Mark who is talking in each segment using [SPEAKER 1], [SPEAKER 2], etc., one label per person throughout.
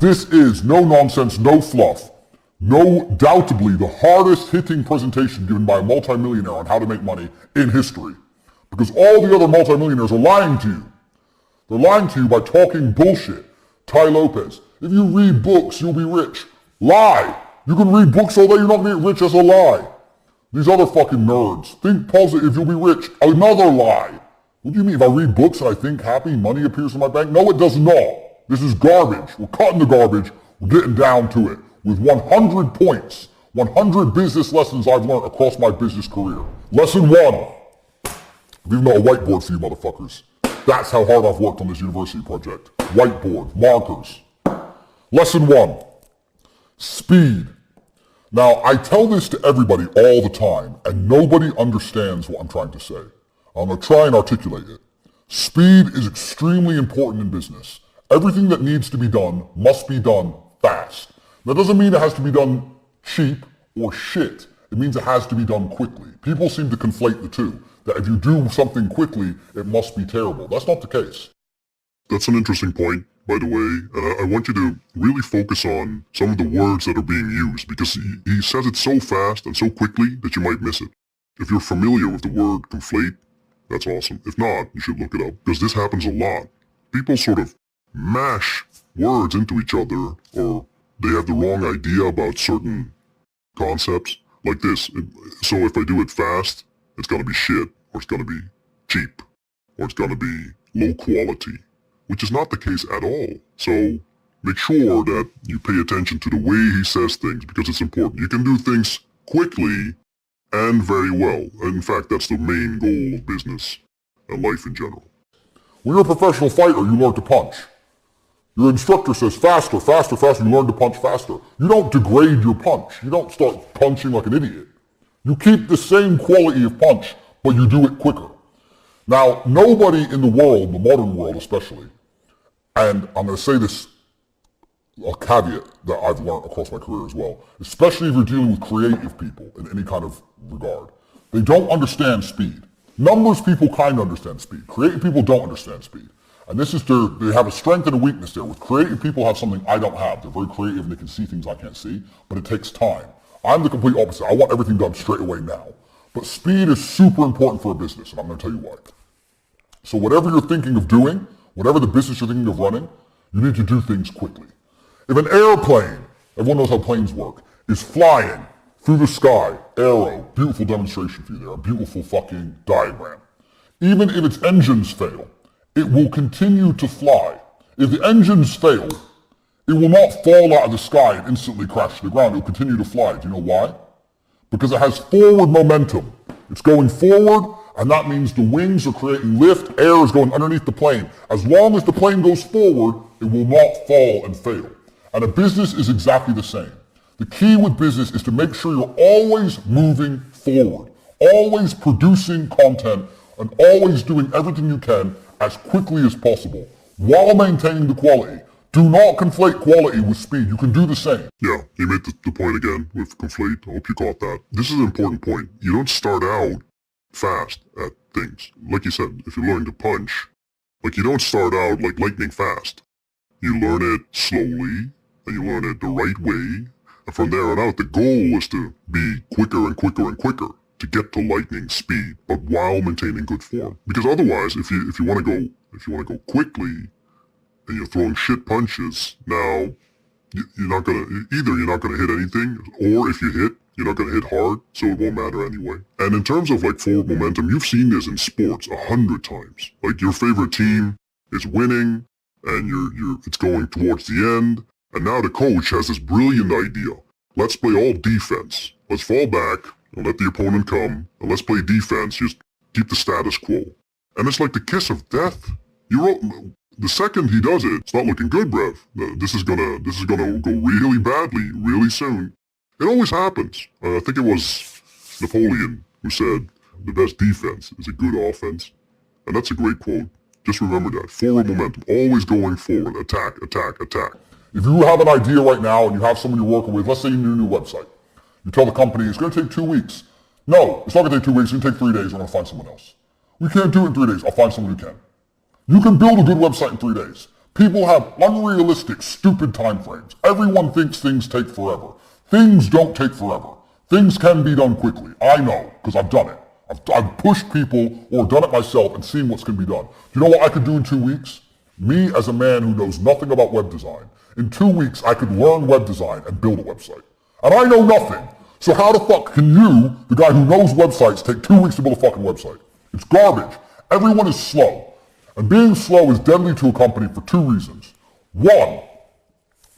[SPEAKER 1] This is no nonsense, no fluff, no doubtably the hardest hitting presentation given by a multimillionaire on how to make money in history. Because all the other multimillionaires are lying to you. They're lying to you by talking bullshit. Tai Lopez, if you read books, you'll be rich. Lie. You can read books all day, you're not going to get rich. That's a lie. These other fucking nerds. Think positive, you'll be rich. Another lie. What do you mean? If I read books and I think happy, money appears in my bank? No, it does not. This is garbage. We're cutting the garbage. We're getting down to it. With 100 points. 100 business lessons I've learned across my business career. Lesson 1. I've even got a whiteboard for you motherfuckers. That's how hard I've worked on this university project. Whiteboard, markers. Lesson 1. Speed. Now, I tell this to everybody all the time, and nobody understands what I'm trying to say. I'm going to try and articulate it. Speed is extremely important in business. Everything that needs to be done must be done fast. That doesn't mean it has to be done cheap or shit. It means it has to be done quickly. People seem to conflate the two. That if you do something quickly, it must be terrible. That's not the case.
[SPEAKER 2] That's an interesting point, by the way, and I want you to really focus on some of the words that are being used, because he says it so fast and so quickly that you might miss it. If you're familiar with the word conflate, that's awesome. If not, you should look it up, because this happens a lot. People sort of mash words into each other, or they have the wrong idea about certain concepts, like this. So if I do it fast, it's gonna be shit, or it's gonna be cheap, or it's gonna be low quality, which is not the case at all. So make sure that you pay attention to the way he says things, because it's important. You can do things quickly and very well. In fact, that's the main goal of business and life in general.
[SPEAKER 1] When you're a professional fighter, you learn to punch. Your instructor says faster, faster, faster. You learn to punch faster. You don't degrade your punch. You don't start punching like an idiot. You keep the same quality of punch, but you do it quicker. Now, nobody in the world, the modern world especially, and I'm going to say this, a caveat that I've learned across my career as well, especially if you're dealing with creative people in any kind of regard, they don't understand speed. Numbers people kind of understand speed. Creative people don't understand speed. And this is they have a strength and a weakness there. With creative people have something I don't have. They're very creative and they can see things I can't see, but it takes time. I'm the complete opposite. I want everything done straight away now. But speed is super important for a business, and I'm going to tell you why. So whatever you're thinking of doing, whatever the business you're thinking of running, you need to do things quickly. If an airplane, everyone knows how planes work, is flying through the sky, arrow, beautiful demonstration for you there, a beautiful fucking diagram. Even if its engines fail, it will continue to fly. If the engines fail, it will not fall out of the sky and instantly crash to the ground. It will continue to fly. Do you know why? Because it has forward momentum. It's going forward, and that means the wings are creating lift, air is going underneath the plane. As long as the plane goes forward, it will not fall and fail. And a business is exactly the same. The key with business is to make sure you're always moving forward, always producing content, and always doing everything you can as quickly as possible, while maintaining the quality. Do not conflate quality with speed. You can do the same.
[SPEAKER 2] Yeah, you made the point again with conflate. I hope you caught that. This is an important point. You don't start out fast at things. Like you said, if you're learning to punch, like you don't start out like lightning fast. You learn it slowly, and you learn it the right way. And from there on out, the goal is to be quicker and quicker and quicker to get to lightning speed, but while maintaining good form. Because otherwise, if you want to go quickly, and you're throwing shit punches, now you're not gonna hit anything, or if you hit, you're not gonna hit hard, so it won't matter anyway. And in terms of like forward momentum, you've seen this in sports 100 times. Like your favorite team is winning, and it's going towards the end, and now the coach has this brilliant idea. Let's play all defense. Let's fall back and let the opponent come, and let's play defense. Just keep the status quo. And it's like the kiss of death. The second he does it, it's not looking good, bruv. This is gonna go really badly, really soon. It always happens. I think it was Napoleon who said, the best defense is a good offense. And that's a great quote. Just remember that. Forward momentum. Always going forward. Attack, attack, attack.
[SPEAKER 1] If you have an idea right now and you have someone you're working with, let's say you need a new website. You tell the company, it's going to take 2 weeks. No, it's not going to take 2 weeks. It's going to take 3 days. We're going to find someone else. We can't do it in 3 days. I'll find someone who can. You can build a good website in 3 days. People have unrealistic, stupid time frames. Everyone thinks things take forever. Things don't take forever. Things can be done quickly. I know, because I've done it. I've pushed people or done it myself and seen what can be done. Do you know what I could do in 2 weeks? Me, as a man who knows nothing about web design, in 2 weeks I could learn web design and build a website. And I know nothing. So how the fuck can you, the guy who knows websites, take 2 weeks to build a fucking website? It's garbage. Everyone is slow. And being slow is deadly to a company for 2 reasons. One,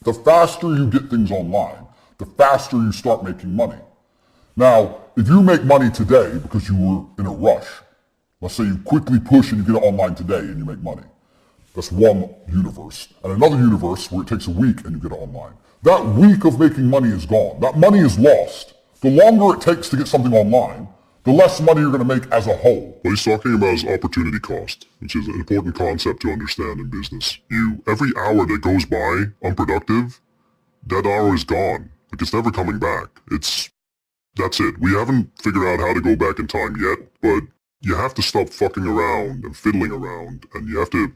[SPEAKER 1] the faster you get things online, the faster you start making money. Now, if you make money today because you were in a rush, let's say you quickly push and you get it online today and you make money. That's one universe. And another universe where it takes a week and you get it online. That week of making money is gone. That money is lost. The longer it takes to get something online, the less money you're going to make as a whole.
[SPEAKER 2] What he's talking about is opportunity cost, which is an important concept to understand in business. Every hour that goes by unproductive, that hour is gone. Like, it's never coming back. That's it. We haven't figured out how to go back in time yet, but you have to stop fucking around and fiddling around, and you have to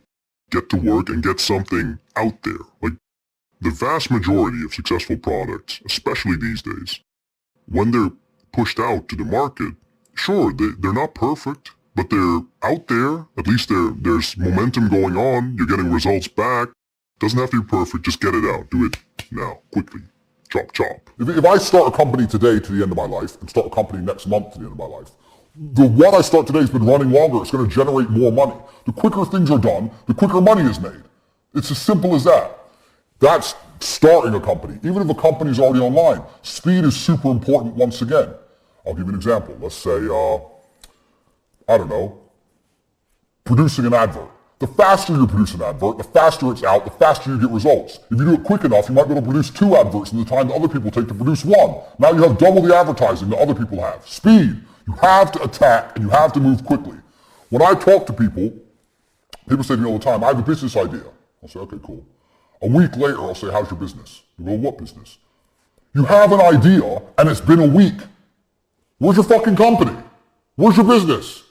[SPEAKER 2] get to work and get something out there. Like, the vast majority of successful products, especially these days, when they're pushed out to the market, sure, they're not perfect, but they're out there. At least there's momentum going on. You're getting results back. Doesn't have to be perfect. Just get it out. Do it now, quickly. Chop, chop.
[SPEAKER 1] If I start a company today to the end of my life and start a company next month to the end of my life, the one I start today has been running longer. It's going to generate more money. The quicker things are done, the quicker money is made. It's as simple as that. That's starting a company. Even if a company is already online, speed is super important once again. I'll give you an example. Let's say, producing an advert. The faster you produce an advert, the faster it's out, the faster you get results. If you do it quick enough, you might be able to produce 2 adverts in the time that other people take to produce 1. Now you have double the advertising that other people have. Speed. You have to attack and you have to move quickly. When I talk to people say to me all the time, I have a business idea. I'll say, okay, cool. A week later, I'll say, how's your business? They go, what business? You have an idea and it's been a week. Where's your fucking company? Where's your business?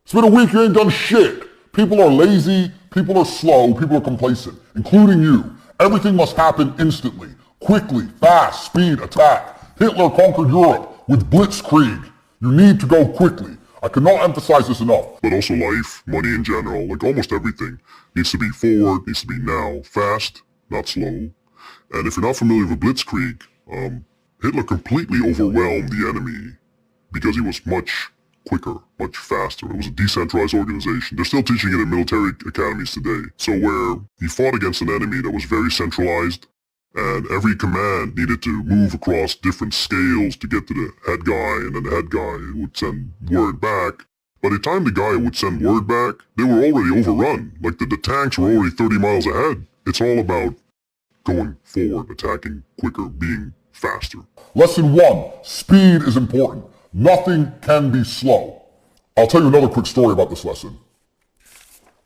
[SPEAKER 1] It's been a week, you ain't done shit. People are lazy, people are slow, people are complacent, including you. Everything must happen instantly, quickly, fast, speed, attack. Hitler conquered Europe with blitzkrieg. You need to go quickly. I cannot emphasize this enough.
[SPEAKER 2] But also life, money in general, like almost everything, needs to be forward, needs to be now, fast, not slow. And if you're not familiar with blitzkrieg, Hitler completely overwhelmed the enemy because he was much quicker, much faster. It was a decentralized organization. They're still teaching it in military academies today. So where he fought against an enemy that was very centralized, and every command needed to move across different scales to get to the head guy, and then the head guy would send word back. By the time the guy would send word back, they were already overrun. Like the tanks were already 30 miles ahead. It's all about going forward, attacking quicker, being faster.
[SPEAKER 1] Lesson 1, speed is important. Nothing can be slow. I'll tell you another quick story about this lesson.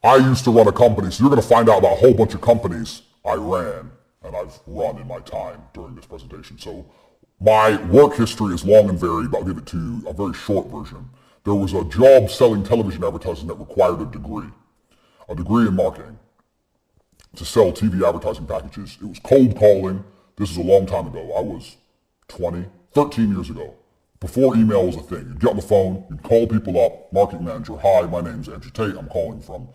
[SPEAKER 1] I used to run a company, so you're going to find out about a whole bunch of companies I ran and I've run in my time during this presentation. So my work history is long and varied, but I'll give it to you a very short version. There was a job selling television advertising that required a degree in marketing to sell TV advertising packages. It was cold calling. This is a long time ago. I was 13 years ago. Before email was a thing. You'd get on the phone, you'd call people up, marketing manager, hi, my name's Andrew Tate, I'm calling from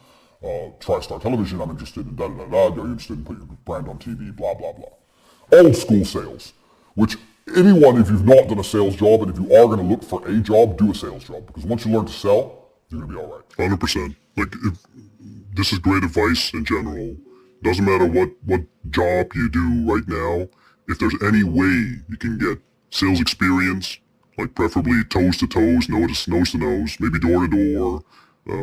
[SPEAKER 1] TriStar Television, I'm interested in da-da-da-da, are you interested in putting your brand on TV, blah, blah, blah. Old school sales, which anyone, if you've not done a sales job, and if you are going to look for a job, do a sales job, because once you learn to sell, you're going to be all right.
[SPEAKER 2] 100%. Like, this is great advice in general. Doesn't matter what job you do right now, if there's any way you can get sales experience, like preferably toes to toes, nose to nose, maybe door to door,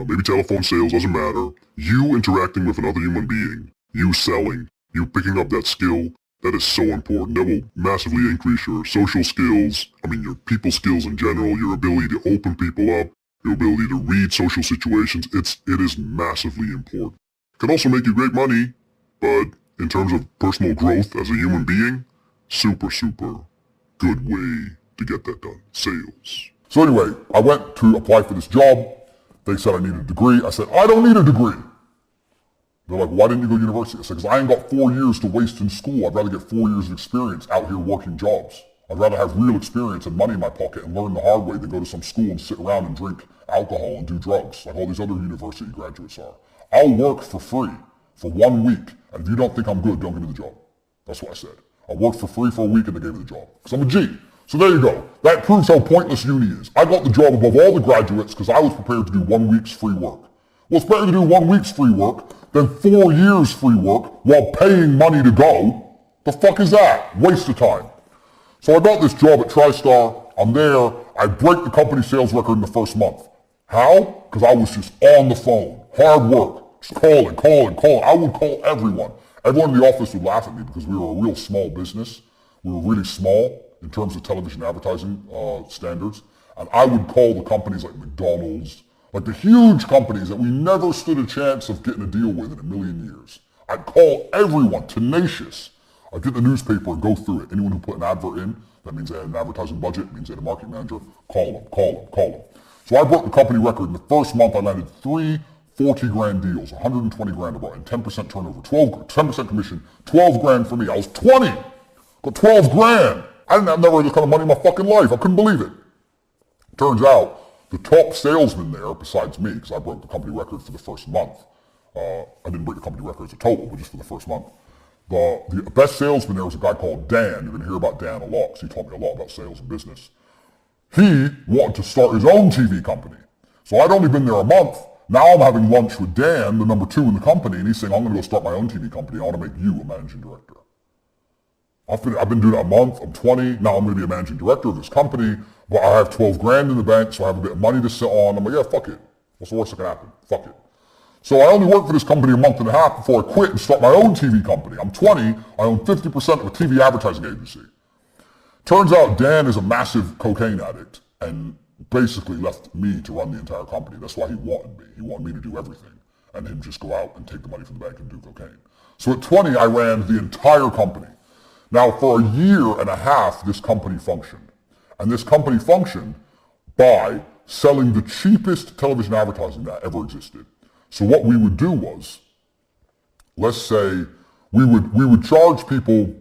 [SPEAKER 2] maybe telephone sales, doesn't matter. You interacting with another human being, you selling, you picking up that skill, that is so important. That will massively increase your social skills, your people skills in general, your ability to open people up, your ability to read social situations. It is massively important. Can also make you great money, but in terms of personal growth as a human being, super, super good way to get that done. Sales.
[SPEAKER 1] So anyway, I went to apply for this job. They said I needed a degree. I said, I don't need a degree. They're like, why didn't you go to university? I said, because I ain't got 4 years to waste in school. I'd rather get 4 years of experience out here working jobs. I'd rather have real experience and money in my pocket and learn the hard way than go to some school and sit around and drink alcohol and do drugs like all these other university graduates are. I'll work for free for 1 week, and if you don't think I'm good, don't give me the job. That's what I said. I worked for free for a week and they gave me the job. Because I'm a G. So there you go. That proves how pointless uni is. I got the job above all the graduates because I was prepared to do 1 week's free work. Well, it's better to do 1 week's free work than 4 years free work while paying money to go. The fuck is that? Waste of time. So I got this job at TriStar. I'm there. I break the company sales record in the first month. How? Because I was just on the phone. Hard work. Just calling. I would call everyone. Everyone in the office would laugh at me because we were a real small business. We were really small in terms of television advertising standards. And I would call the companies like McDonald's, like the huge companies that we never stood a chance of getting a deal with in a million years. I'd call everyone, tenacious. I'd get the newspaper and go through it. Anyone who put an advert in, that means they had an advertising budget, means they had a marketing manager, call them. So I broke the company record. In the first month, I landed 3 $40,000 deals, 120 grand about, and 10% turnover, 10% commission, 12 grand for me. I was 20, got 12 grand. I didn't have never this kind of money in my fucking life. I couldn't believe it. Turns out, the top salesman there, besides me, because I broke the company record for the first month. I didn't break the company record as a total, but just for the first month. The best salesman there was a guy called Dan. You're going to hear about Dan a lot, because he taught me a lot about sales and business. He wanted to start his own TV company. So I'd only been there a month. Now I'm having lunch with Dan, the number 2 in the company, and he's saying, I'm going to go start my own TV company. I want to make you a managing director. I've been doing it a month. I'm 20. Now I'm going to be a managing director of this company, but I have 12 grand in the bank, so I have a bit of money to sit on. I'm like, yeah, fuck it. What's the worst that can happen? Fuck it. So I only worked for this company a month and a half before I quit and start my own TV company. I'm 20. I own 50% of a TV advertising agency. Turns out Dan is a massive cocaine addict and basically left me to run the entire company. That's why he wanted me. He wanted me to do everything and him just go out and take the money from the bank and do cocaine. So at 20, I ran the entire company. Now, for a year and a half, this company functioned. And this company functioned by selling the cheapest television advertising that ever existed. So what we would do was, let's say we would charge people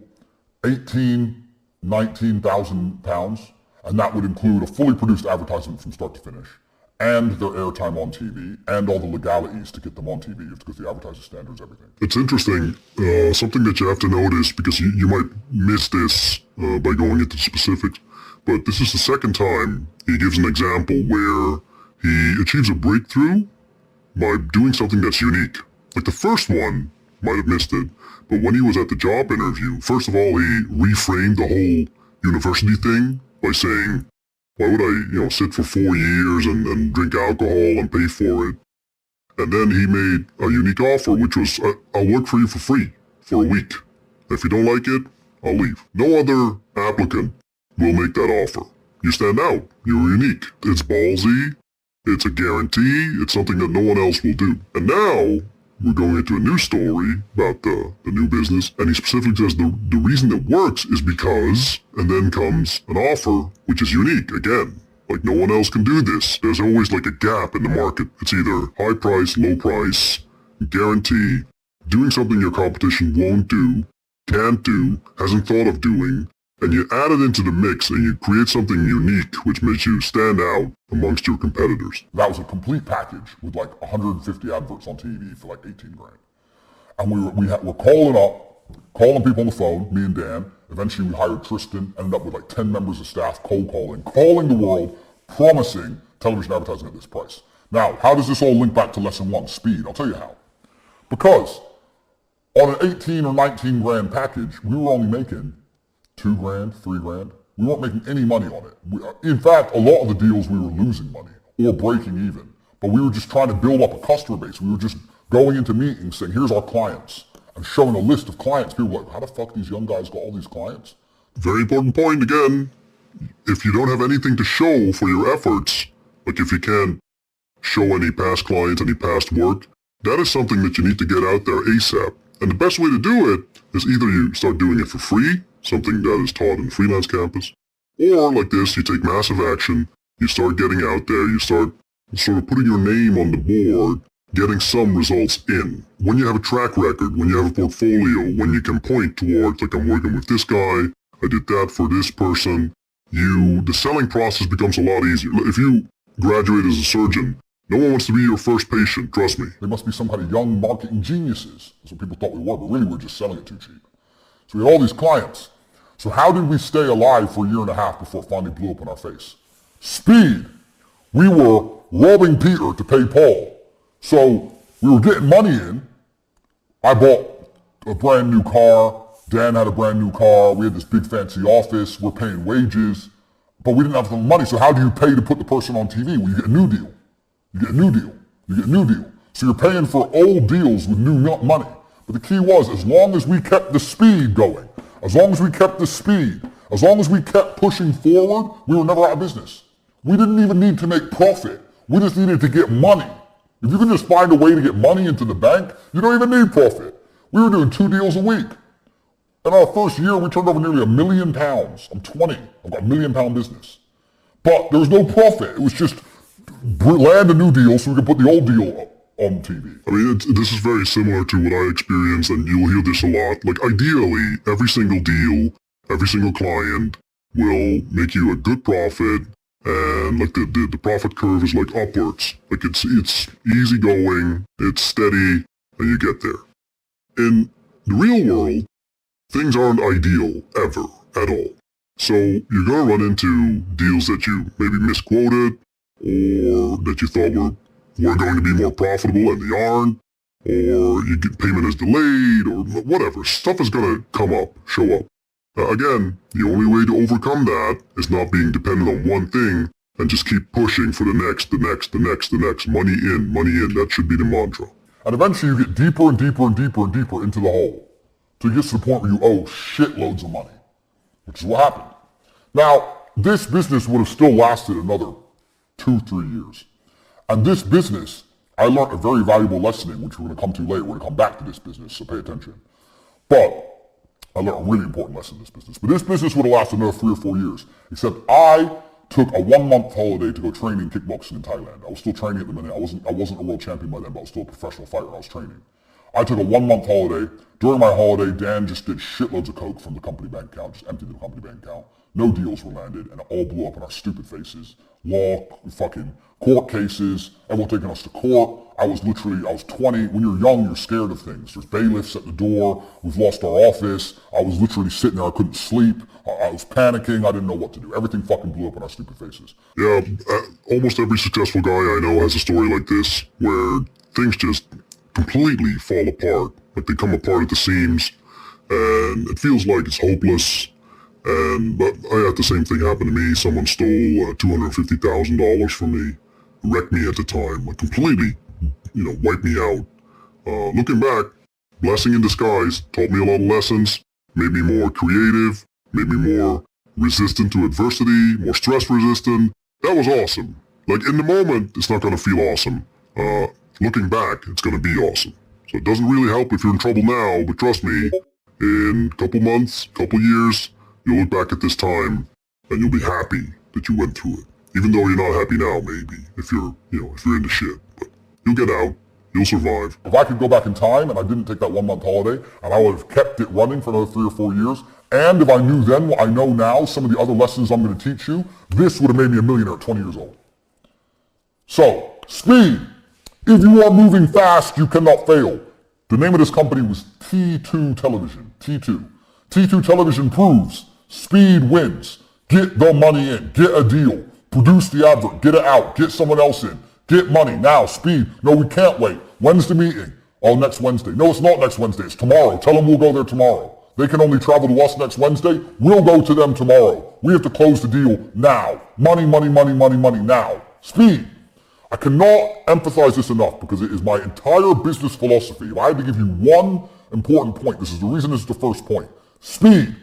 [SPEAKER 1] 18, 19,000 pounds, and that would include a fully produced advertisement from start to finish, and their airtime on TV, and all the legalities to get them on TV. You have to go through the advertising standards, everything.
[SPEAKER 2] It's interesting, something that you have to notice, because you might miss this by going into specifics, but this is the second time he gives an example where he achieves a breakthrough by doing something that's unique. Like the first one, might have missed it, but when he was at the job interview, first of all, he reframed the whole university thing by saying, why would I, sit for 4 years and drink alcohol and pay for it? And then he made a unique offer, which was, I'll work for you for free for a week. If you don't like it, I'll leave. No other applicant will make that offer. You stand out. You're unique. It's ballsy. It's a guarantee. It's something that no one else will do. And now, we're going into a new story about the new business, and he specifically says the reason it works is because, and then comes an offer, which is unique, again. Like no one else can do this. There's always like a gap in the market. It's either high price, low price, guarantee, doing something your competition won't do, can't do, hasn't thought of doing, and you add it into the mix and you create something unique which makes you stand out amongst your competitors.
[SPEAKER 1] That was a complete package with like 150 adverts on TV for like 18 grand. And we're calling people on the phone, me and Dan. Eventually we hired Tristan, ended up with like 10 members of staff cold calling the world, promising television advertising at this price. Now, how does this all link back to lesson 1, speed? I'll tell you how. Because on an 18 or 19 grand package, we were only making 2 grand, 3 grand. We weren't making any money on it. In fact, a lot of the deals we were losing money or breaking even. But we were just trying to build up a customer base. We were just going into meetings saying, here's our clients, and showing a list of clients. People were like, how the fuck these young guys got all these clients?
[SPEAKER 2] Very important point again. If you don't have anything to show for your efforts, like if you can't show any past clients, any past work, that is something that you need to get out there ASAP. And the best way to do it is either you start doing it for free, something that is taught in freelance campus, or like this, you take massive action, you start getting out there, you start sort of putting your name on the board, getting some results in. When you have a track record, when you have a portfolio, when you can point towards, like, I'm working with this guy, I did that for this person, the selling process becomes a lot easier. If you graduate as a surgeon, no one wants to be your first patient, trust me.
[SPEAKER 1] They must be some kind of young marketing geniuses. That's what people thought we were, but really we're just selling it too cheap. So we had all these clients. So how did we stay alive for a year and a half before it finally blew up in our face? Speed. We were robbing Peter to pay Paul. So we were getting money in. I bought a brand new car. Dan had a brand new car. We had this big fancy office. We're paying wages. But we didn't have enough money. So how do you pay to put the person on TV? Well, you get a new deal. You get a new deal. You get a new deal. So you're paying for old deals with new money. But the key was, as long as we kept the speed going, as long as we kept the speed, as long as we kept pushing forward, we were never out of business. We didn't even need to make profit. We just needed to get money. If you can just find a way to get money into the bank, you don't even need profit. We were doing 2 deals a week. In our first year, we turned over nearly £1 million. I'm 20. I've got £1 million business. But there was no profit. It was just land a new deal so we could put the old deal up on TV.
[SPEAKER 2] I mean, this is very similar to what I experienced, and you'll hear this a lot. Like, ideally, every single deal, every single client will make you a good profit, and like the profit curve is like upwards. Like it's easy going, it's steady, and you get there. In the real world, things aren't ideal ever, at all. So you're gonna run into deals that you maybe misquoted, or that you thought were going to be more profitable and they aren't, or you get payment is delayed, or whatever. Stuff is gonna come up, show up. Again, the only way to overcome that is not being dependent on one thing and just keep pushing for the next. Money in. That should be the mantra.
[SPEAKER 1] And eventually you get deeper and deeper and deeper and deeper into the hole. So you get to the point where you owe shitloads of money, which is what happened. Now, this business would have still lasted another 2-3 years. And this business, I learned a very valuable lesson in, which we're going to come to later. We're going to come back to this business, so pay attention. But I learned a really important lesson in this business. But this business would have lasted another 3 or 4 years, except I took a 1-month holiday to go train in kickboxing in Thailand. I was still training at the minute. I wasn't a world champion by then, but I was still a professional fighter. I was training. I took a 1-month holiday. During my holiday, Dan just did shitloads of coke from the company bank account, just emptied the company bank account. No deals were landed, and it all blew up in our stupid faces. Law, fucking court cases, everyone taking us to court. I was 20. When you're young, you're scared of things. There's bailiffs at the door. We've lost our office. I was literally sitting there. I couldn't sleep. I was panicking. I didn't know what to do. Everything fucking blew up in our stupid faces.
[SPEAKER 2] Yeah, almost every successful guy I know has a story like this, where things just completely fall apart. Like they come apart at the seams, and it feels like it's hopeless. But I had the same thing happen to me. Someone stole $250,000 from me, wrecked me at the time, like completely, wiped me out. Looking back, blessing in disguise, taught me a lot of lessons, made me more creative, made me more resistant to adversity, more stress resistant. That was awesome. Like in the moment, it's not gonna feel awesome. Looking back, it's gonna be awesome. So it doesn't really help if you're in trouble now, but trust me, in a couple months, couple years, you'll look back at this time and you'll be happy that you went through it. Even though you're not happy now, maybe, if you're into shit. But you'll get out. You'll survive.
[SPEAKER 1] If I could go back in time and I didn't take that 1-month holiday and I would have kept it running for another 3 or 4 years, and if I knew then what I know now, some of the other lessons I'm going to teach you, this would have made me a millionaire at 20 years old. So, speed. If you are moving fast, you cannot fail. The name of this company was T2 Television. T2. T2 Television proves speed wins. Get the money in. Get a deal. Produce the advert. Get it out. Get someone else in. Get money. Now, speed. No, we can't wait. When's the meeting? Oh, next Wednesday. No, it's not next Wednesday. It's tomorrow. Tell them we'll go there tomorrow. They can only travel to us next Wednesday. We'll go to them tomorrow. We have to close the deal now. Money now. Speed. I cannot emphasize this enough because it is my entire business philosophy. If I had to give you one important point, this is the reason this is the first point. Speed.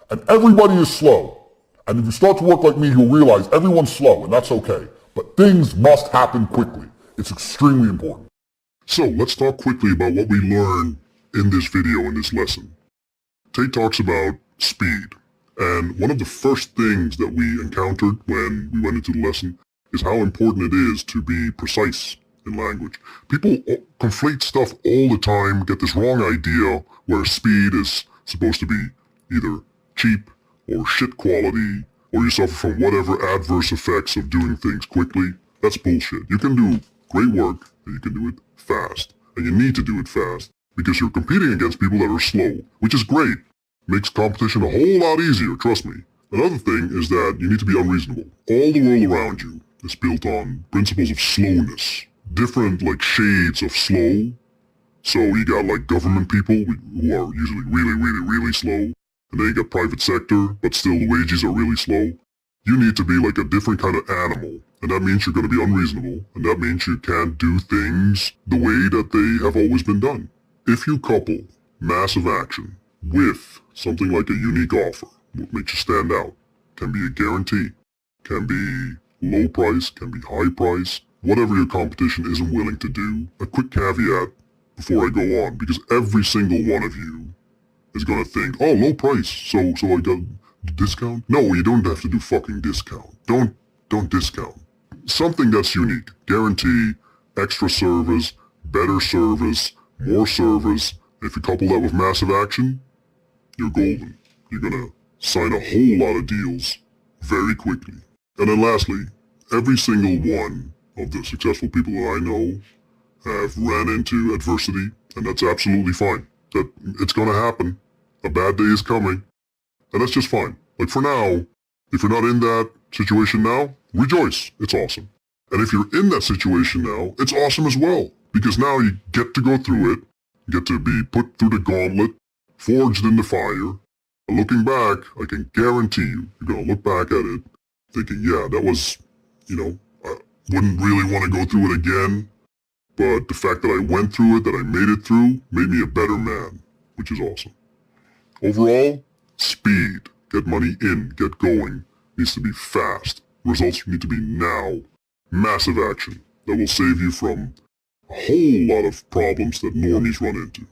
[SPEAKER 1] And everybody is slow. And if you start to work like me, you'll realize everyone's slow, and that's okay. But things must happen quickly. It's extremely important.
[SPEAKER 2] So let's talk quickly about what we learned in this video, in this lesson. Tate talks about speed. And one of the first things that we encountered when we went into the lesson is how important it is to be precise in language. People conflate stuff all the time, get this wrong idea where speed is supposed to be either cheap or shit quality, or you suffer from whatever adverse effects of doing things quickly. That's bullshit. You can do great work, and you can do it fast. And you need to do it fast, because you're competing against people that are slow, which is great. Makes competition a whole lot easier, trust me. Another thing is that you need to be unreasonable. All the world around you is built on principles of slowness. Different, like, shades of slow. So you got, like, government people who are usually really slow. And then you got private sector, but still the wages are really slow. You need to be like a different kind of animal. And that means you're going to be unreasonable. And that means you can't do things the way that they have always been done. If you couple massive action with something like a unique offer, what makes you stand out, can be a guarantee, can be low price, can be high price, whatever your competition isn't willing to do. A quick caveat before I go on, because every single one of you is going to think, oh, low price, so I got discount? No, you don't have to do fucking discount. Don't discount. Something that's unique. Guarantee, extra service, better service, more service. If you couple that with massive action, you're golden. You're gonna sign a whole lot of deals very quickly. And then lastly, every single one of the successful people that I know have ran into adversity, and that's absolutely fine. That it's gonna happen. A bad day is coming, and that's just fine. Like for now, if you're not in that situation now, rejoice. It's awesome. And if you're in that situation now, it's awesome as well. Because now you get to go through it, get to be put through the gauntlet, forged in the fire. And looking back, I can guarantee you, you're going to look back at it thinking, yeah, that was, I wouldn't really want to go through it again. But the fact that I went through it, that I made it through, made me a better man, which is awesome. Overall, speed, get money in, get going, needs to be fast. Results need to be now. Massive action that will save you from a whole lot of problems that normies run into.